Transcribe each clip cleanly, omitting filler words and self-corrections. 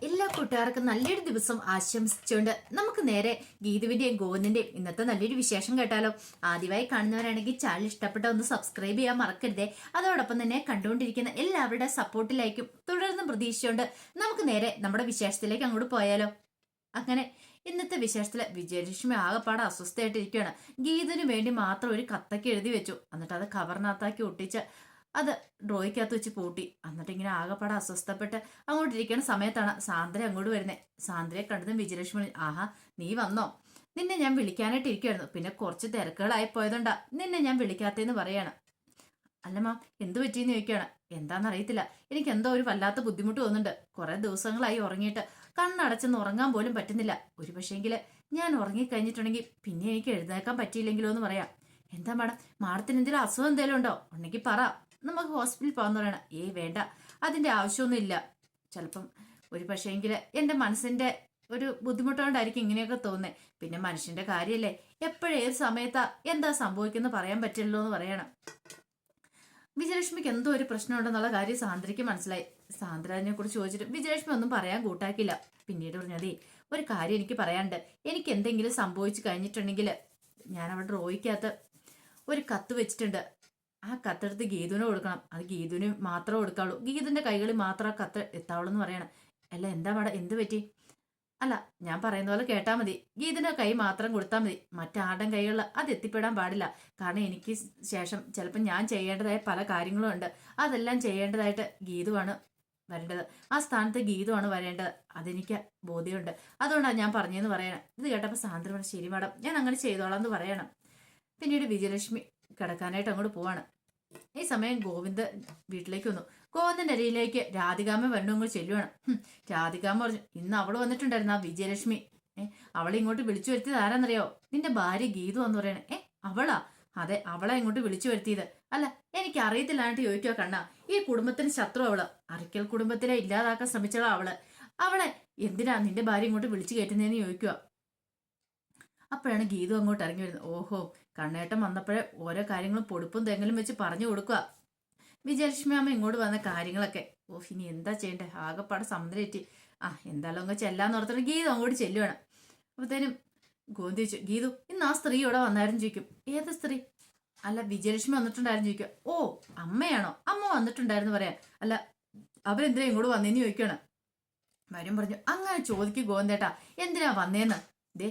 എല്ലാ കൂട്ടുകാർക്കും നല്ലൊരു ദിവസം ആശംസിച്ചുകൊണ്ട് നമുക്ക് നേരെ ഗീതുവിന്റെയും ഗോവിന്ദിന്റെയും ഇന്നത്തെ നല്ലൊരു വിശേഷം കേട്ടാലോ. ആദ്യമായി കാണുന്നവരാണെങ്കിൽ ചാനൽ ഇഷ്ടപ്പെട്ട ഒന്ന് സബ്സ്ക്രൈബ് ചെയ്യാൻ മറക്കരുതേ. അതോടൊപ്പം തന്നെ കണ്ടുകൊണ്ടിരിക്കുന്ന എല്ലാവരുടെ സപ്പോർട്ടിലേക്കും തുടർന്നും പ്രതീക്ഷിച്ചുകൊണ്ട് നമുക്ക് നേരെ നമ്മുടെ വിശേഷത്തിലേക്ക് അങ്ങോട്ട് പോയാലോ. അങ്ങനെ ഇന്നത്തെ വിശേഷത്തില് വിജയലക്ഷ്മി ആകെപ്പാടെ അസ്വസ്ഥയായിട്ടിരിക്കുകയാണ്. ഗീതുവിന് വേണ്ടി മാത്രം ഒരു കത്തൊക്കെ എഴുതി വെച്ചു. എന്നിട്ട് അത് കവറിനകത്താക്കി ഒട്ടിച്ച് അത് ഡ്രോയ്ക്കകത്ത് വെച്ച് പൂട്ടി. എന്നിട്ട് ഇങ്ങനെ ആകെപ്പാടെ അസ്വസ്ഥപ്പെട്ട് അങ്ങോട്ടിരിക്കുന്ന സമയത്താണ് സാന്ദ്ര അങ്ങോട്ട് വരുന്നത്. സാന്ദ്രയെ കണ്ടതും വിജയലക്ഷ്മി, ആഹാ നീ വന്നോ, നിന്നെ ഞാൻ വിളിക്കാനായിട്ട് ഇരിക്കുവായിരുന്നു, പിന്നെ കുറച്ച് തിരക്കുകളായി പോയതുകൊണ്ടാ നിന്നെ ഞാൻ വിളിക്കാത്തേന്ന് പറയാണ്. അല്ലമ്മ എന്തു പറ്റിയെന്ന് ചോദിക്കുകയാണ്. എന്താണെന്നറിയത്തില്ല, എനിക്ക് എന്തോ ഒരു വല്ലാത്ത ബുദ്ധിമുട്ട് തോന്നുന്നുണ്ട്. കുറെ ദിവസങ്ങളായി ഉറങ്ങിയിട്ട് കണ്ണടച്ചെന്ന് ഉറങ്ങാൻ പോലും പറ്റുന്നില്ല. ഒരു പക്ഷേങ്കില് ഞാൻ ഉറങ്ങിക്കഴിഞ്ഞിട്ടുണ്ടെങ്കിൽ പിന്നെ എനിക്ക് എഴുന്നേക്കാൻ പറ്റിയില്ലെങ്കിലോ എന്ന് പറയാം. എന്താ മാഡം, മാഡത്തിന് എന്തെങ്കിലും അസുഖം എന്തെങ്കിലും ഉണ്ടോ? ഉണ്ടെങ്കിൽ പറ, നമുക്ക് ഹോസ്പിറ്റലിൽ പോകാന്ന് പറയണം. ഏയ് വേണ്ട, അതിന്റെ ആവശ്യമൊന്നും ഇല്ല. ചിലപ്പം ഒരു പക്ഷേങ്കില് എന്റെ മനസ്സിന്റെ ഒരു ബുദ്ധിമുട്ടുകൊണ്ടായിരിക്കും ഇങ്ങനെയൊക്കെ തോന്നുന്നത്. പിന്നെ മനുഷ്യന്റെ കാര്യല്ലേ, എപ്പോഴേത് സമയത്താ എന്താ സംഭവിക്കുന്ന പറയാൻ പറ്റില്ലല്ലോ എന്ന് പറയണം. വിജയലക്ഷ്മിക്ക് എന്തോ ഒരു പ്രശ്നമുണ്ടെന്നുള്ള കാര്യം സാന്ദ്രയ്ക്ക് മനസ്സിലായി. സാന്ദ്ര അതിനെ കുറിച്ച് ചോദിച്ചിട്ട് വിജയലക്ഷ്മി ഒന്നും പറയാൻ കൂട്ടാക്കില്ല. പിന്നീട് പറഞ്ഞതേ, ഒരു കാര്യം എനിക്ക് പറയാനുണ്ട്. എനിക്ക് എന്തെങ്കിലും സംഭവിച്ചു കഴിഞ്ഞിട്ടുണ്ടെങ്കിൽ ഞാൻ അവിടെ ഡ്രോയ്ക്കകത്ത് ഒരു കത്ത് വെച്ചിട്ടുണ്ട്. ആ കത്തെടുത്ത് ഗീതുവിന് കൊടുക്കണം. അത് ഗീതുവിന് മാത്രമേ കൊടുക്കാവുള്ളൂ. ഗീതുവിന്റെ കൈകളിൽ മാത്രം ആ കത്ത് എത്താവുള്ളൂ എന്ന് പറയണം. അല്ല എന്താ മാഡം, എന്ത് പറ്റി? അല്ല, ഞാൻ പറയുന്ന പോലെ കേട്ടാ മതി. ഗീതിന്റെ കൈ മാത്രം കൊടുത്താൽ മതി. മറ്റാരുടെയും കൈകളിൽ അത് എത്തിപ്പെടാൻ പാടില്ല. കാരണം എനിക്ക് ശേഷം ചിലപ്പോൾ ഞാൻ ചെയ്യേണ്ടതായ പല കാര്യങ്ങളും ഉണ്ട്. അതെല്ലാം ചെയ്യേണ്ടതായിട്ട് ഗീതുവാണ് വരേണ്ടത്. ആ സ്ഥാനത്ത് ഗീതുവാണ് വരേണ്ടത്. അതെനിക്ക് ബോധ്യമുണ്ട്. അതുകൊണ്ടാണ് ഞാൻ പറഞ്ഞതെന്ന് പറയണം. ഇത് കേട്ടപ്പോൾ സാന്ദ്ര പറഞ്ഞു, ശരി മാഡം, ഞാൻ അങ്ങനെ ചെയ്തോളാം എന്ന് പറയണം. പിന്നീട് വിജയലക്ഷ്മി കിടക്കാനായിട്ട് അങ്ങോട്ട് പോവാണ്. ഈ സമയം ഗോവിന്ദ് വീട്ടിലേക്ക് വന്നു. ഗോവിന്ദന്റെ അരിയിലേക്ക് രാധികാമ്മ വെണ്ണുങ്ങൾ ചെല്ലുവാണ്. രാധികാമ്മ പറഞ്ഞു, ഇന്ന് അവള് വന്നിട്ടുണ്ടായിരുന്നു, ആ വിജയലക്ഷ്മി. അവളെ ഇങ്ങോട്ട് വിളിച്ചു വരുത്തിയത് ആരാന്നറിയോ? നിന്റെ ഭാര്യ ഗീതു എന്ന് പറയണേ. അവളാ? അതെ, അവളെ ഇങ്ങോട്ട് വിളിച്ചു വരുത്തിയത്. അല്ല, എനിക്ക് അറിയത്തില്ലാണ്ട് ചോദിക്കുക കണ്ണ, ഈ കുടുംബത്തിന് ശത്രു അവള്. അരിക്കൽ കുടുംബത്തിനെ ഇല്ലാതാക്കാൻ ശ്രമിച്ചതാ അവള്. അവളെ എന്തിനാ നിന്റെ ഭാര്യ ഇങ്ങോട്ട് വിളിച്ചു കയറ്റുന്നതെന്ന് ചോദിക്കുക. അപ്പോഴാണ് ഗീതു അങ്ങോട്ട് ഇറങ്ങി വരുന്നത്. ഓഹോ, കണ്ണേട്ടം വന്നപ്പോഴേ ഓരോ കാര്യങ്ങളും പൊടുപ്പും തെങ്ങലും വെച്ച് പറഞ്ഞു കൊടുക്കുക. വിജയലക്ഷ്മി അമ്മ ഇങ്ങോട്ട് വന്ന കാര്യങ്ങളൊക്കെ. ഓഹ്, ഇനി എന്താ ചെയ്യണ്ടേ, ആകെപ്പാടെ സമുദ്രേറ്റി. എന്തായാലും അങ്ങ് ചെല്ലാന്ന് ഓർത്തിട്ട് ഗീതു അങ്ങോട്ട് ചെല്ലുവാണ്. അപ്പത്തേനും ഗോവിന്ദ് ചോദിച്ചു, ഗീതു ഇന്ന് ആ സ്ത്രീ ഇവിടെ വന്നായിരുന്നു ചോദിക്കും. ഏത് സ്ത്രീ? അല്ല, വിജയലക്ഷ്മി വന്നിട്ടുണ്ടായിരുന്നു ചോദിക്കുക. ഓ, അമ്മയാണോ? അമ്മ വന്നിട്ടുണ്ടായിരുന്നു പറയാൻ. അല്ല, അവരെന്തിനാ ഇങ്ങോട്ട് വന്നേന്ന് ചോദിക്കുകയാണ്. വരും പറഞ്ഞു, അങ്ങനെ ചോദിക്കും ഗോവിന്ദേട്ടാ, എന്തിനാ വന്നേന്ന്. ദേ,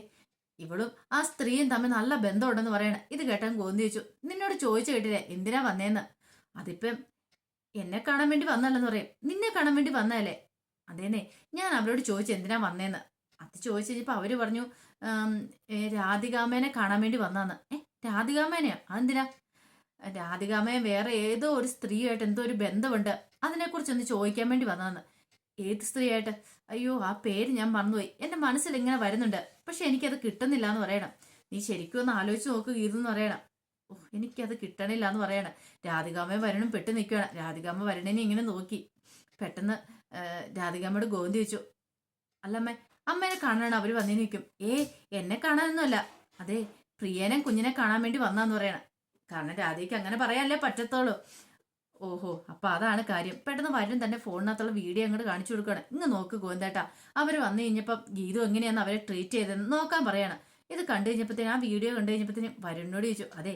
ഇവളും ആ സ്ത്രീയും തമ്മിൽ നല്ല ബന്ധമുണ്ടെന്ന് പറയണ. ഇത് കേട്ടാൻ ഗോവിന്ദ് ചോദിച്ചു, നിന്നോട് ചോദിച്ചു കേട്ടില്ലേ എന്തിനാ വന്നേന്ന്? അതിപ്പം എന്നെ കാണാൻ വേണ്ടി വന്നല്ലെന്ന് പറയും. നിന്നെ കാണാൻ വേണ്ടി വന്നതല്ലേ? അതേന്നെ, ഞാൻ അവരോട് ചോദിച്ചു എന്തിനാ വന്നേന്ന്. അത് ചോദിച്ചു കഴിഞ്ഞപ്പോ അവര് പറഞ്ഞു, രാധികാമേനെ കാണാൻ വേണ്ടി വന്നാന്ന്. രാധികാമേനെയോ? അതെന്തിനാ? രാധികാമയെ വേറെ ഏതോ ഒരു സ്ത്രീയായിട്ട് എന്തോ ഒരു ബന്ധമുണ്ട്, അതിനെക്കുറിച്ചൊന്ന് ചോദിക്കാൻ വേണ്ടി വന്നതെന്ന്. ഏത് സ്ത്രീയായിട്ട്? അയ്യോ, ആ പേര് ഞാൻ മറന്നുപോയി. എന്റെ മനസ്സിൽ ഇങ്ങനെ വരുന്നുണ്ട്, പക്ഷെ എനിക്കത് കിട്ടുന്നില്ല എന്ന് പറയണം. നീ ശരിക്കും ഒന്ന് ആലോചിച്ച് നോക്കുക ഇതെന്ന് പറയണം. ഓ, എനിക്കത് കിട്ടണില്ല എന്ന് പറയണം. രാധികാമ്മ വരണം പെട്ട് നിൽക്കുകയാണ്. രാധികാമ്മ വരണേനെ ഇങ്ങനെ നോക്കി. പെട്ടെന്ന് രാധികാമ്മയോട് ഗോവിന്ദ് ചോദിച്ചു, അല്ലമ്മേ, അമ്മേനെ കാണാനാണ് അവര് വന്നേ നിൽക്കും. എന്നെ കാണാനൊന്നുമല്ല, അതെ പ്രിയനെ കുഞ്ഞിനെ കാണാൻ വേണ്ടി വന്നാന്ന് പറയണം. കാരണം രാധയ്ക്ക് അങ്ങനെ പറയാനല്ലേ പറ്റത്തുള്ളൂ. ഓഹോ, അപ്പൊ അതാണ് കാര്യം. പെട്ടെന്ന് വരും തന്നെ ഫോണിനകത്തുള്ള വീഡിയോ അങ്ങോട്ട് കാണിച്ചു കൊടുക്കുകയാണ്. ഇങ്ങ് നോക്ക് ഗോവിന്ദേട്ടാ, അവര് വന്നു കഴിഞ്ഞപ്പം ഗീതു എങ്ങനെയാന്ന് അവരെ ട്രീറ്റ് ചെയ്തതെന്ന് നോക്കാൻ പറയാണ്. ഇത് കണ്ടു കഴിഞ്ഞപ്പത്തേനും, ആ വീഡിയോ കണ്ടു കഴിഞ്ഞപ്പത്തേനും വരുണിനോട് ചോദിച്ചു, അതെ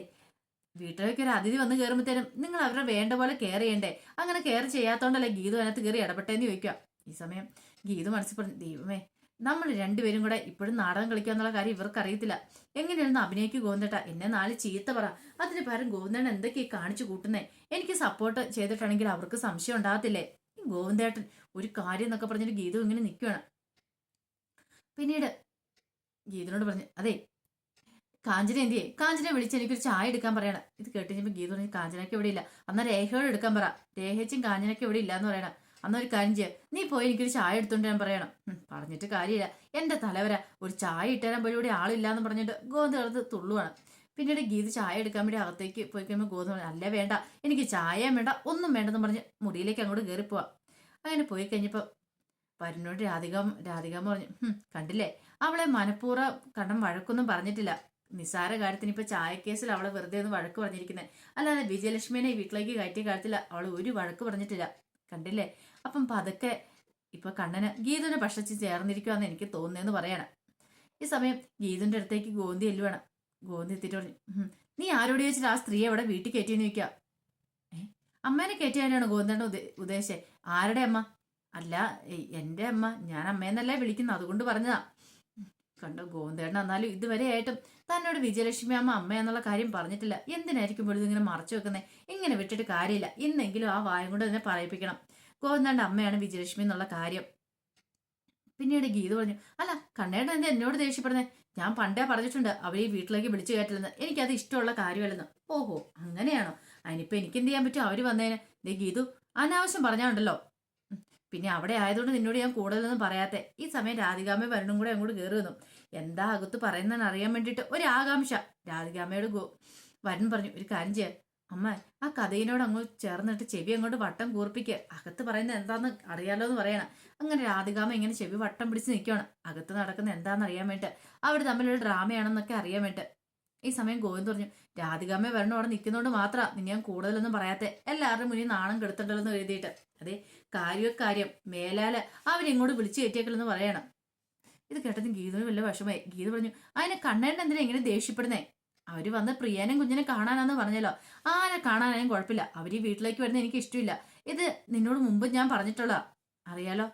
വീട്ടിലേക്ക് ഒരു അതിഥി വന്ന് കയറുമ്പോഴത്തേനും നിങ്ങൾ അവരെ വേണ്ട പോലെ കെയർ ചെയ്യണ്ടേ? അങ്ങനെ കെയർ ചെയ്യാത്തോണ്ടല്ലേ ഗീതു അതിനകത്ത് കയറി ഇടപെട്ടേന്ന് ചോദിക്കുക. ഈ സമയം ഗീതു മനസ്സിൽ പറഞ്ഞു, ദൈവമേ, നമ്മൾ രണ്ടുപേരും കൂടെ ഇപ്പോഴും നാടകം കളിക്കുക എന്നുള്ള കാര്യം ഇവർക്ക് അറിയത്തില്ല. എങ്ങനെയാണെന്ന് അഭിനയിക്ക് ഗോവിന്ദേട്ടാ, എന്നെ നാല് ചീത്ത പറ. അതിന് പകരം ഗോവിന്ദേട്ടൻ എന്തൊക്കെയാ കാണിച്ചു കൂട്ടുന്നേ? എനിക്ക് സപ്പോർട്ട് ചെയ്തിട്ടാണെങ്കിൽ അവർക്ക് സംശയം ഉണ്ടാകത്തില്ലേ? ഈ ഗോവിന്ദേട്ടൻ ഒരു കാര്യം എന്നൊക്കെ പറഞ്ഞിട്ട് ഗീതു ഇങ്ങനെ നിൽക്കുകയാണ്. പിന്നീട് ഗീതുനോട് പറഞ്ഞു, അതെ കാഞ്ചന എന്തിയെ? കാഞ്ചനെ വിളിച്ച് എനിക്കൊരു ചായ എടുക്കാൻ പറയണം. ഇത് കേട്ടുകഴിഞ്ഞപ്പോൾ ഗീതു പറഞ്ഞു, കാഞ്ചനയ്ക്ക് ഇവിടെ ഇല്ല. അന്നാ രേഖയോട് എടുക്കാൻ പറ. രേഖച്ചും കാഞ്ചനയ്ക്ക് ഇവിടെ ഇല്ലാന്ന് പറയണം. അന്നൊരു കാര്യം ചെയ്യാം, നീ പോയി എനിക്കൊരു ചായ എടുത്തോണ്ട് ഞാൻ പറയണം. പറഞ്ഞിട്ട് കാര്യമില്ല, എന്റെ തലവര ഒരു ചായ ഇട്ടുതരാൻ പോലും ഇവിടെ ആളില്ലാന്ന് പറഞ്ഞിട്ട് ഗോവിന്ദ് കിടന്ന് തുള്ളുവാണ്. പിന്നീട് ഗീത് ചായ എടുക്കാൻ വേണ്ടി അകത്തേക്ക് പോയി കഴിയുമ്പോൾ ഗോവിന്ദ് പറഞ്ഞു, അല്ലേ വേണ്ട, എനിക്ക് ചായയും വേണ്ട ഒന്നും വേണ്ടെന്ന് പറഞ്ഞ് മുറിയിലേക്ക് അങ്ങോട്ട് കയറി പോവാം. അങ്ങനെ പോയി കഴിഞ്ഞപ്പോൾ വരുണോട് രാധികാമ്മ പറഞ്ഞു, കണ്ടില്ലേ, അവളെ മനഃപൂർവ്വം കണ്ടം വഴക്കൊന്നും പറഞ്ഞിട്ടില്ല. നിസ്സാര കാര്യത്തിന് ഇപ്പൊ ചായക്കേസിൽ അവളെ വെറുതെ ഒന്ന് വഴക്ക് പറഞ്ഞിരിക്കുന്നത്, അല്ലാതെ വിജയലക്ഷ്മിനെ വീട്ടിലേക്ക് കയറ്റിയ കാര്യത്തിൽ അവൾ ഒരു വഴക്ക് പറഞ്ഞിട്ടില്ല. കണ്ടില്ലേ? അപ്പം പതുക്കെ ഇപ്പൊ കണ്ണന് ഗീതുവിനെ പക്ഷിച്ച് ചേർന്നിരിക്കുവാന്ന് എനിക്ക് തോന്നുന്നതെന്ന് പറയണം. ഈ സമയം ഗീതുവിന്റെ അടുത്തേക്ക് ഗോന്തി എല്ലുവാണ്. ഗോന്തി എത്തിയിട്ട് പറഞ്ഞു, നീ ആരോട് ചോദിച്ചിട്ട് ആ സ്ത്രീയെ അവിടെ വീട്ടിൽ കയറ്റിയെന്ന് ചോദിക്കുക. അമ്മേനെ കയറ്റിയാനാണ് ഗോന്തേണ്ട ഉദ്ദേശിച്ചേ? ആരുടെ അമ്മ? അല്ല, എന്റെ അമ്മ. ഞാൻ അമ്മയെന്നല്ലേ വിളിക്കുന്നു, അതുകൊണ്ട് പറഞ്ഞതാ. കണ്ടോ ഗോന്തേട്ടൻ എന്നാലും ഇതുവരെ ആയിട്ടും തന്നോട് വിജയലക്ഷ്മി അമ്മ അമ്മ എന്നുള്ള കാര്യം പറഞ്ഞിട്ടില്ല. എന്തിനായിരിക്കും പോലും ഇങ്ങനെ മറച്ചു വെക്കുന്നത്? ഇങ്ങനെ വിട്ടിട്ട് കാര്യമില്ല. ഇന്നെങ്കിലും ആ വായം കൊണ്ട് തന്നെ പറയിപ്പിക്കണം ഗോന്തേട്ടൻ്റെ അമ്മയാണ് വിജയലക്ഷ്മി എന്നുള്ള കാര്യം. പിന്നീട് ഗീത പറഞ്ഞു, അല്ല കണ്ണേട്ടൻ എന്താ എന്നോട് ദേഷ്യപ്പെടുന്നേ? ഞാൻ പണ്ടേ പറഞ്ഞിട്ടുണ്ട് അവരെ ഈ വീട്ടിലേക്ക് വിളിച്ചു കയറ്റില്ലെന്ന്. എനിക്കത് ഇഷ്ടമുള്ള കാര്യമല്ലെന്ന്. ഓഹോ അങ്ങനെയാണോ? അതിനിപ്പോ എനിക്ക് എന്ത് ചെയ്യാൻ പറ്റും? അവര് വന്നേനെ. ദേ ഗീതു അനാവശ്യം പറഞ്ഞാണ്ടല്ലോ. പിന്നെ അവിടെ ആയതുകൊണ്ട് നിന്നോട് ഞാൻ കൂടുതലൊന്നും പറയാത്തെ. ഈ സമയം രാധികാമ്മ വരണം കൂടെ അങ്ങോട്ട് കയറി വന്നു. എന്താ അകത്ത് പറയുന്നതെന്ന് അറിയാൻ വേണ്ടിയിട്ട് ഒരു ആകാംക്ഷ രാധികാമ്മയോട് വരൻ പറഞ്ഞു, ഒരു കാര്യം ചെയ്യാൻ അമ്മ ആ കഥയിനോട് അങ്ങോട്ട് ചേർന്നിട്ട് ചെവി അങ്ങോട്ട് വട്ടം കൂർപ്പിക്കുക. അകത്ത് പറയുന്നത് എന്താന്ന് അറിയാലോ എന്ന് പറയണം. അങ്ങനെ രാധികാമ്മ ഇങ്ങനെ ചെവി വട്ടം പിടിച്ച് നിൽക്കുകയാണ്. അകത്ത് നടക്കുന്ന എന്താണെന്ന് അറിയാൻ വേണ്ടിട്ട്, അവർ തമ്മിലൊരു ഡ്രാമയാണെന്നൊക്കെ അറിയാൻ വേണ്ടിട്ട്. ഈ സമയം ഗോവിന്ദ് പറഞ്ഞു, രാധികാമ്മ വരണം അവിടെ നിൽക്കുന്നതുകൊണ്ട് മാത്രമാണ് നിന്നെ ഞാൻ കൂടുതലൊന്നും പറയാത്തെ. എല്ലാവരുടെയും മുന്നിൽ നാണം കെടുത്തണ്ടല്ലോ എന്ന് എഴുതിയിട്ട്. അതെ കാര്യം മേലാല് അവരിങ്ങോട്ട് വിളിച്ചു കയറ്റിയേക്കലെന്ന് പറയണം. ഇത് കേട്ടതും ഗീതുവിന് വല്ല വിഷമായി. ഗീത പറഞ്ഞു, അതിനെ കണ്ണേട്ടൻ എന്തിനാ ഇങ്ങനെ ദേഷ്യപ്പെടുന്നേ? അവര് വന്ന് പ്രിയാനും കുഞ്ഞിനെ കാണാനാന്ന് പറഞ്ഞല്ലോ. ആരെ കാണാനായും കുഴപ്പമില്ല. അവര് ഈ വീട്ടിലേക്ക് വരുന്ന എനിക്ക് ഇഷ്ടമില്ല. ഇത് നിന്നോട് മുമ്പ് ഞാൻ പറഞ്ഞിട്ടുള്ള അറിയാലോ.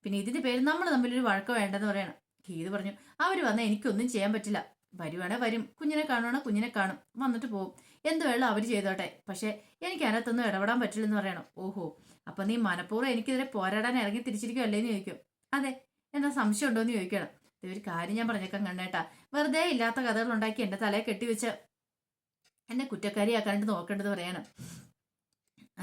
പിന്നെ ഇതിന്റെ പേര് നമ്മൾ തമ്മിലൊരു വഴക്കം വേണ്ടെന്ന് പറയണം. ഗീത പറഞ്ഞു, അവര് വന്നാൽ എനിക്കൊന്നും ചെയ്യാൻ പറ്റില്ല. വരുവാണെ വരും, കുഞ്ഞിനെ കാണുവാണെ കുഞ്ഞിനെ കാണും, വന്നിട്ട് പോകും. എന്ത് വേണം അവര് ചെയ്തോട്ടെ. പക്ഷെ എനിക്ക് അതിനകത്തൊന്നും ഇടപെടാൻ പറ്റില്ലെന്ന് പറയണം. ഓഹോ അപ്പൊ നീ മനഃപൂർവ്വം എനിക്കെതിരെ പോരാടാൻ ഇറങ്ങി തിരിച്ചിരിക്കുമല്ലേന്ന് ചോദിക്കും. അതെ, എന്താ സംശയം ഉണ്ടോന്ന് ചോദിക്കണം. ഒരു കാര്യം ഞാൻ പറഞ്ഞേക്കാൻ കണ്ണേട്ടാ, വെറുതെ ഇല്ലാത്ത കഥകൾ ഉണ്ടാക്കി എന്റെ തലയെ കെട്ടിവെച്ച് എന്നെ കുറ്റക്കാരിയാക്കാണ്ട് നോക്കേണ്ടത് പറയണം.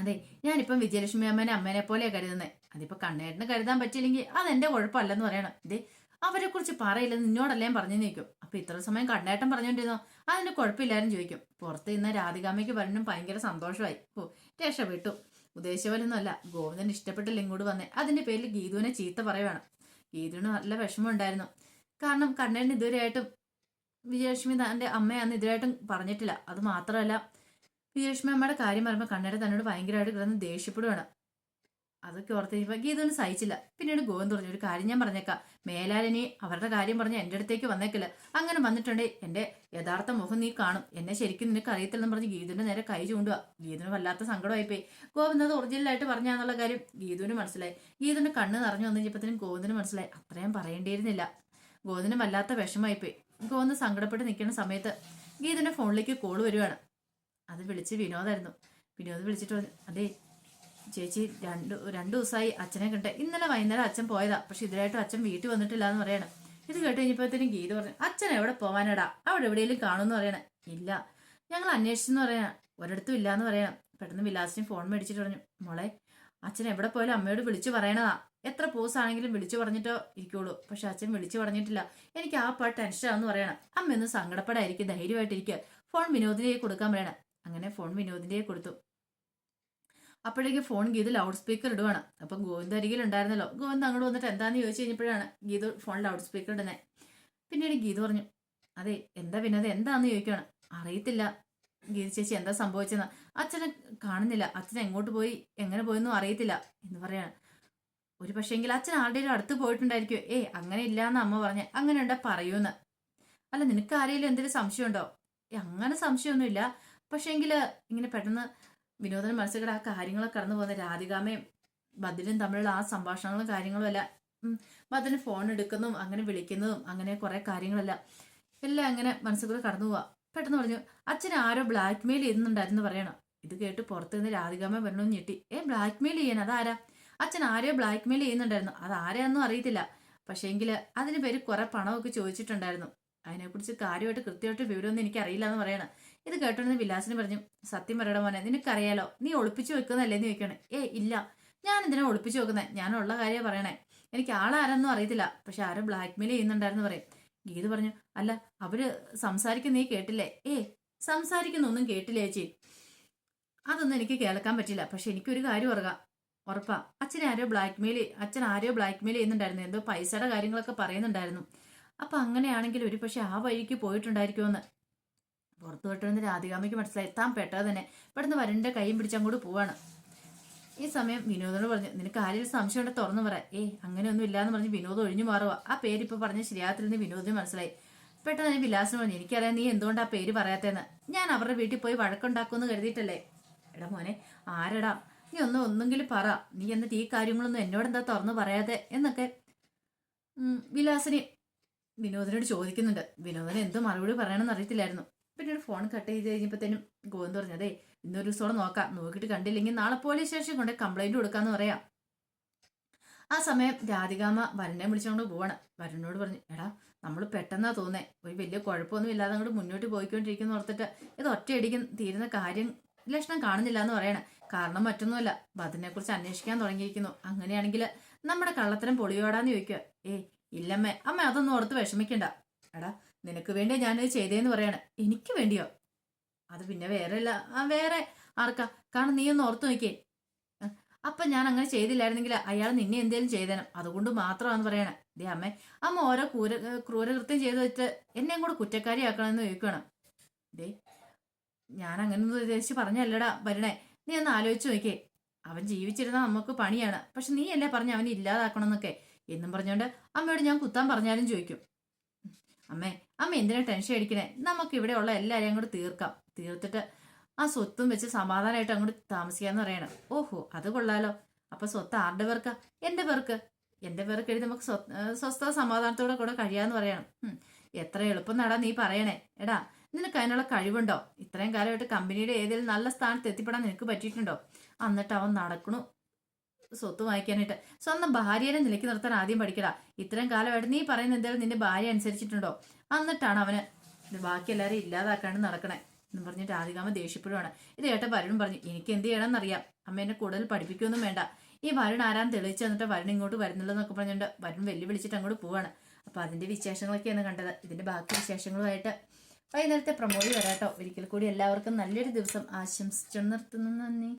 അതെ ഞാനിപ്പം വിജയലക്ഷ്മി അമ്മേനെ പോലെയാ കരുതുന്നത്. അതിപ്പോ കണ്ണേട്ടന് കരുതാൻ പറ്റിയില്ലെങ്കിൽ അതെന്റെ കുഴപ്പമല്ലെന്ന് പറയണം. ഇതേ അവരെ കുറിച്ച് പറയില്ലെന്ന് നിന്നോടല്ലേ പറഞ്ഞു നിൽക്കും. അപ്പൊ ഇത്ര സമയം കണ്ണേട്ടൻ പറഞ്ഞോണ്ടിരുന്നോ? അതിന് കുഴപ്പമില്ലാരും ചോദിക്കും. പുറത്ത് ഇന്ന് രാധികാമ്മയ്ക്ക് വരണം ഭയങ്കര സന്തോഷമായി. ഓ രക്ഷപ്പെട്ടു. ഉദ്ദേശിച്ച പോലൊന്നും അല്ല, ഗോവിന്ദന് ഇഷ്ടപ്പെട്ടില്ല ഇങ്ങോട്ട് വന്നേ. അതിന്റെ പേരിൽ ഗീതുവിനെ ചീത്ത പറയുവാണ്. ഗീതുവിന് നല്ല വിഷമം ഉണ്ടായിരുന്നു. കാരണം കണ്ണേട്ടൻ ഇതുവരെയായിട്ടും വിജയലക്ഷ്മി തന്റെ അമ്മയാന്ന് ഇതുവരെയായിട്ടും പറഞ്ഞിട്ടില്ല. അത് മാത്രമല്ല വിജയലക്ഷ്മി അമ്മയുടെ കാര്യം പറയുമ്പോൾ കണ്ണേട്ടൻ തന്നോട് ഭയങ്കരമായിട്ട് കിടന്ന് ദേഷ്യപ്പെടുവാണ്. അതൊക്കെ ഓർത്ത് കഴിഞ്ഞപ്പോൾ ഗീതുവിന് സഹിച്ചില്ല. പിന്നീട് ഗോവിന്ദ് പറഞ്ഞു, ഒരു കാര്യം ഞാൻ പറഞ്ഞേക്കാം, മേലാലിനി അവരുടെ കാര്യം പറഞ്ഞ് എൻ്റെ അടുത്തേക്ക് വന്നേക്കില്ല. അങ്ങനെ വന്നിട്ടുണ്ടെങ്കിൽ എൻ്റെ യഥാർത്ഥ മുഖം നീ കാണും. എന്നെ ശരിക്കും നിനക്ക് അറിയത്തില്ലെന്ന് പറഞ്ഞ് ഗീതുവിന്റെ നേരെ കൈ ചൂണ്ടുക. ഗീതുവിന് വല്ലാത്ത സങ്കടമായിപ്പോയി. ഗോവിന്ദ് അത് ഒറിജിനലായിട്ട് പറഞ്ഞാന്നുള്ള കാര്യം ഗീതുവിന് മനസ്സിലായി. ഗീതുവിന്റെ കണ്ണ് നിറഞ്ഞു വന്നു കഴിഞ്ഞപ്പോഴത്തേനും ഗോവിന്ദിന് മനസ്സിലായി അത്രയും പറയേണ്ടിയിരുന്നില്ല. ഗോവിന്ദിന് വല്ലാത്ത വിഷമമായിപ്പോയി. ഗോവിന്ദ് സങ്കടപ്പെട്ട് നിൽക്കുന്ന സമയത്ത് ഗീതുവിന്റെ ഫോണിലേക്ക് കോൾ വരുവാണ്. അത് വിളിച്ച് വിനോദായിരുന്നു. വിനോദ് വിളിച്ചിട്ട് പറഞ്ഞു, അതെ ചേച്ചി രണ്ടു ദിവസമായി അച്ഛനെ കണ്ടേ. ഇന്നലെ വൈകുന്നേരം അച്ഛൻ പോയതാ, പക്ഷെ ഇതിലായിട്ടും അച്ഛൻ വീട്ടിൽ വന്നിട്ടില്ല എന്ന് പറയണം. ഇത് കേട്ട് കഴിഞ്ഞപ്പോഴത്തേനും ഗീത പറഞ്ഞു, അച്ഛൻ എവിടെ പോവാനടാ? അവിടെ എവിടെയെങ്കിലും കാണുമെന്ന് പറയണേ. ഇല്ല ഞങ്ങൾ അന്വേഷിച്ചെന്ന് പറയണം, ഒരിടത്തും ഇല്ല എന്ന് പറയണം. പെട്ടെന്ന് വിലാസിന് ഫോൺ മേടിച്ചിട്ട് പറഞ്ഞു, മോളെ അച്ഛൻ എവിടെ പോയാലും അമ്മയോട് വിളിച്ചു പറയണതാ. എത്ര പോസാണെങ്കിലും വിളിച്ചു പറഞ്ഞിട്ടോ ഇരിക്കുള്ളൂ. പക്ഷെ അച്ഛൻ വിളിച്ചു പറഞ്ഞിട്ടില്ല. എനിക്ക് ആ പാട്ട് ടെൻഷനാന്ന് പറയണം. അമ്മയൊന്ന് സങ്കടപ്പെടായിരിക്കും, ധൈര്യമായിട്ടിരിക്കുക. ഫോൺ വിനോദിനെ കൊടുക്കാൻ പറയണം. അങ്ങനെ ഫോൺ വിനോദിനെ കൊടുത്തു. അപ്പോഴേക്ക് ഫോൺ ഗീത ലൗഡ് സ്പീക്കർ ഇടുവാണ്. അപ്പം ഗോവിന്ദ് അരികിൽ ഉണ്ടായിരുന്നല്ലോ. ഗോവിന്ദ് അങ്ങോട്ട് വന്നിട്ട് എന്താന്ന് ചോദിച്ചു കഴിഞ്ഞപ്പോഴാണ് ഗീത ഫോൺ ലൗഡ് സ്പീക്കർ ഇടുന്നത്. പിന്നീട് ഗീത പറഞ്ഞു, അതെ എന്താ വിനോദം എന്താന്ന് ചോദിക്കുകയാണ്. അറിയത്തില്ല ഗീത ചേച്ചി എന്താ സംഭവിച്ചെന്ന്. അച്ഛനെ കാണുന്നില്ല, അച്ഛൻ എങ്ങോട്ട് പോയി എങ്ങനെ പോയെന്നും അറിയത്തില്ല എന്ന് പറയാണ്. ഒരു പക്ഷേങ്കിൽ അച്ഛൻ ആരുടെയും അടുത്ത് പോയിട്ടുണ്ടായിരിക്കും. അങ്ങനെ ഇല്ലാന്ന് അമ്മ പറഞ്ഞ. അങ്ങനെ ഉണ്ടാ പറയൂന്ന്. അല്ല നിനക്ക് ആരെങ്കിലും എന്തെങ്കിലും സംശയമുണ്ടോ? അങ്ങനെ സംശയമൊന്നുമില്ല. പക്ഷേങ്കിൽ ഇങ്ങനെ പെട്ടെന്ന് വിനോദന മനസ്സിലൂടെ ആ കാര്യങ്ങളൊക്കെ കടന്നു പോകുന്ന രാധികാമ്മയും ബദലും തമ്മിലുള്ള ആ സംഭാഷണങ്ങളും കാര്യങ്ങളും എല്ലാം ബദലിന് ഫോൺ എടുക്കുന്നതും അങ്ങനെ വിളിക്കുന്നതും അങ്ങനെ കുറെ കാര്യങ്ങളെല്ലാം എല്ലാം അങ്ങനെ മനസ്സിലൂടെ കടന്നു പോവാ. പെട്ടെന്ന് പറഞ്ഞു, അച്ഛനെ ആരോ ബ്ലാക്ക് മെയിൽ ചെയ്യുന്നുണ്ടായിരുന്നു പറയണം. ഇത് കേട്ട് പുറത്ത് നിന്ന് രാധികാമ്മ വരണമെന്ന് ഞെട്ടി. ബ്ലാക്ക് മെയിൽ ചെയ്യാൻ അതാരാ? അച്ഛൻ ആരെയോ ബ്ലാക്ക് മെയിൽ ചെയ്യുന്നുണ്ടായിരുന്നു. അത് ആരെയൊന്നും അറിയത്തില്ല. പക്ഷേങ്കിൽ അതിന് പേര് കുറെ പണമൊക്കെ ചോദിച്ചിട്ടുണ്ടായിരുന്നു. അതിനെക്കുറിച്ച് കാര്യമായിട്ട് കൃത്യമായിട്ട് വിവരമൊന്നും എനിക്ക് അറിയില്ല എന്ന് പറയണം. ഇത് കേട്ടോണ്ടെന്ന് വിലാസിന് പറഞ്ഞു, സത്യം പറയണ മോനെ നിനക്കറിയാലോ, നീ ഒളിപ്പിച്ചു വെക്കുന്നതല്ലേന്ന് ചോദിക്കണേ. ഇല്ല ഞാൻ എന്തിനാ ഒളിപ്പിച്ചു വെക്കുന്നത്, ഞാനുള്ള കാര്യം പറയണേ. എനിക്ക് ആളാരെന്നും അറിയത്തില്ല, പക്ഷെ ആരോ ബ്ലാക്ക് മെയിൽ ചെയ്യുന്നുണ്ടായിരുന്നു പറയും. ഗീത പറഞ്ഞു, അല്ല അവര് സംസാരിക്കുന്ന നീ കേട്ടില്ലേ? സംസാരിക്കുന്നൊന്നും കേട്ടില്ല ചേച്ചി. അതൊന്നും എനിക്ക് കേൾക്കാൻ പറ്റില്ല. പക്ഷെ എനിക്കൊരു കാര്യം ഉറപ്പാ, അച്ഛൻ ആരോ ബ്ലാക്ക് മെയിൽ ചെയ്യുന്നുണ്ടായിരുന്നു. എന്തോ പൈസയുടെ കാര്യങ്ങളൊക്കെ പറയുന്നുണ്ടായിരുന്നു. അപ്പൊ അങ്ങനെയാണെങ്കിൽ ഒരു പക്ഷെ ആ വഴിക്ക് പോയിട്ടുണ്ടായിരിക്കുമെന്ന് പുറത്തു വിട്ടുവന്ന് രാധികാമ്മയ്ക്ക് മനസ്സിലായി. താൻ പെട്ടത് തന്നെ പെട്ടെന്ന് വരന്റെ കൈയും പിടിച്ച് അങ്ങോട്ട് പോവാണ്. ഈ സമയം വിനോദോട് പറഞ്ഞു, നിനക്ക് ആരെങ്കിലും സംശയം ഉണ്ടെ തുറന്നു പറ. അങ്ങനെയൊന്നും ഇല്ലാന്ന് പറഞ്ഞ് വിനോദം ഒഴിഞ്ഞു മാറുക. ആ പേര് ഇപ്പൊ പറഞ്ഞ ശരിയാത്തില്ലെന്ന് വിനോദിന് മനസ്സിലായി. പെട്ടെന്ന് തന്നെ വിലാസിന് പറഞ്ഞു, എനിക്കറിയാം നീ എന്തുകൊണ്ട് ആ പേര് പറയാത്തേന്ന്. ഞാൻ അവരുടെ വീട്ടിൽ പോയി വഴക്കുണ്ടാക്കുമെന്ന് കരുതിയിട്ടല്ലേ. എടാ മോനെ, ആരെടാ നീ ഒന്നെങ്കിലും പറ. നീ എന്നിട്ട് ഈ കാര്യങ്ങളൊന്നും എന്നോട് എന്താ തുറന്നു പറയാതെ എന്നൊക്കെ വിലാസിനി വിനോദിനോട് ചോദിക്കുന്നുണ്ട്. വിനോദിന് എന്ത് മറുപടി പറയണമെന്ന് അറിയത്തില്ലായിരുന്നു. പിന്നീട് ഫോൺ കട്ട് ചെയ്ത് കഴിഞ്ഞപ്പോഴത്തേനും ഗോവിന്ദ് പറഞ്ഞു, അതെ ഇന്നൊരു ദിവസം നോക്കാം, നോക്കിയിട്ട് കണ്ടില്ലെങ്കിൽ നാളെ പോലീസ് സ്റ്റേഷനിൽ കൊണ്ട് കംപ്ലൈന്റ് കൊടുക്കാന്ന് പറയാം. ആ സമയം രാധികാമ്മ വരുണിനെ വിളിച്ചുകൊണ്ട് പോവാണ്. വരുണിനോട് പറഞ്ഞു, എടാ നമ്മൾ പെട്ടെന്നാ തോന്നേ, ഒരു വലിയ കുഴപ്പമൊന്നും ഇല്ലാതെ അങ്ങോട്ട് മുന്നോട്ട് പോയിക്കൊണ്ടിരിക്കുന്നു ഓർത്തിട്ട് ഇത് ഒറ്റയടിക്കും തീരുന്ന കാര്യം ലക്ഷണം കാണുന്നില്ല എന്ന് പറയണം. കാരണം മറ്റൊന്നുമല്ല, ബദറിനെ കുറിച്ച് അന്വേഷിക്കാൻ തുടങ്ങിയിരിക്കുന്നു. അങ്ങനെയാണെങ്കിൽ നമ്മുടെ കള്ളത്തരം പൊളിയോടാന്ന് ചോദിക്കുക. ഇല്ലമ്മേ, അമ്മ അതൊന്നും ഓർത്ത് വിഷമിക്കണ്ട. എടാ നിനക്ക് വേണ്ടിയാ ഞാനിത് ചെയ്തേന്ന് പറയാണ്. എനിക്ക് വേണ്ടിയോ? അത് പിന്നെ വേറെ അല്ല, വേറെ ആർക്കാ? കാരണം നീ ഒന്ന് ഓർത്തു നോക്കിയേ, അപ്പൊ ഞാൻ അങ്ങനെ ചെയ്തില്ലായിരുന്നെങ്കിൽ അയാൾ നിന്നെ എന്തേലും ചെയ്തേനും. അതുകൊണ്ട് മാത്രമാണെന്ന് പറയണേ. ദേ അമ്മേ, അമ്മ ഓരോ ക്രൂരകൃത്യം ചെയ്ത് വെച്ച് എന്നെയും കൂടെ കുറ്റക്കാരിയാക്കണമെന്ന് ചോദിക്കണം. ദേ ഞാൻ അങ്ങനെ ഒന്നും ഉദ്ദേശിച്ച് പറഞ്ഞല്ലടാ വരണേ, നീ ഒന്ന് ആലോചിച്ച് നോക്കിയേ. അവൻ ജീവിച്ചിരുന്നാൽ നമുക്ക് പണിയാണ്, പക്ഷെ നീ അല്ലേ പറഞ്ഞ അവനെ ഇല്ലാതാക്കണം എന്നൊക്കെ എന്നും പറഞ്ഞോണ്ട് അമ്മയോട് ഞാൻ കുത്താൻ പറഞ്ഞാലും ചോദിക്കും. അമ്മ എന്തിനാ ടെൻഷൻ അടിക്കണേ? നമുക്ക് ഇവിടെ ഉള്ള എല്ലാവരെയും അങ്ങോട്ട് തീർത്തിട്ട് ആ സ്വത്തും വെച്ച് സമാധാനമായിട്ട് അങ്ങോട്ട് താമസിക്കാന്ന് പറയണം. ഓഹോ, അത് കൊള്ളാലോ. അപ്പൊ സ്വത്ത് ആരുടെ പേർക്കാ? എന്റെ പേർക്ക് എഴുതി നമുക്ക് സ്വസ്ഥ സമാധാനത്തോടെ കൂടെ കഴിയാന്ന് പറയണം. എത്ര എളുപ്പം നടാ നീ പറയണേ. എടാ നിനക്ക് അതിനുള്ള കഴിവുണ്ടോ? ഇത്രയും കാലമായിട്ട് കമ്പനിയുടെ ഏതെങ്കിലും നല്ല സ്ഥാനത്ത് എത്തിപ്പെടാൻ നിനക്ക് പറ്റിയിട്ടുണ്ടോ? എന്നിട്ട് അവൻ നടക്കണു സ്വത്ത് വാങ്ങിക്കാനായിട്ട്. സ്വന്തം ഭാര്യനെ നിലയ്ക്ക് നിർത്താൻ ആദ്യം പഠിക്കടാ. ഇത്രയും കാലമായിട്ട് നീ പറയുന്ന എന്തായാലും നിന്റെ ഭാര്യ അനുസരിച്ചിട്ടുണ്ടോ? എന്നിട്ടാണ് അവന് ബാക്കി എല്ലാവരും ഇല്ലാതാക്കാണ്ട് നടക്കണേ എന്ന് പറഞ്ഞിട്ട് രാധികാമ്മ ദേഷ്യപ്പെടുവാണ്. ഇത് കേട്ട വരുൺ പറഞ്ഞു, എനിക്ക് എന്ത് ചെയ്യണമെന്നറിയാം. അമ്മ എന്നെ കൂടുതൽ പഠിപ്പിക്കൊന്നും വേണ്ട. ഈ വരുൺ ആരാന്ന് തെളിയിച്ചു തന്നിട്ട് വരുൺ ഇങ്ങോട്ട് വരുന്നുള്ളതെന്നൊക്കെ പറഞ്ഞിട്ട് വരുൺ വെല്ലുവിളിച്ചിട്ട് അങ്ങോട്ട് പോവാണ്. അപ്പൊ അതിന്റെ വിശേഷങ്ങളൊക്കെയാണ് കണ്ടത്. ഇതിന്റെ ബാക്കി വിശേഷങ്ങളുമായിട്ട് വൈകുന്നേരത്തെ പ്രമോദി വരാട്ടോ. ഒരിക്കൽ കൂടി എല്ലാവർക്കും നല്ലൊരു ദിവസം ആശംസിച്ചു നിർത്തുന്നു. നന്ദി.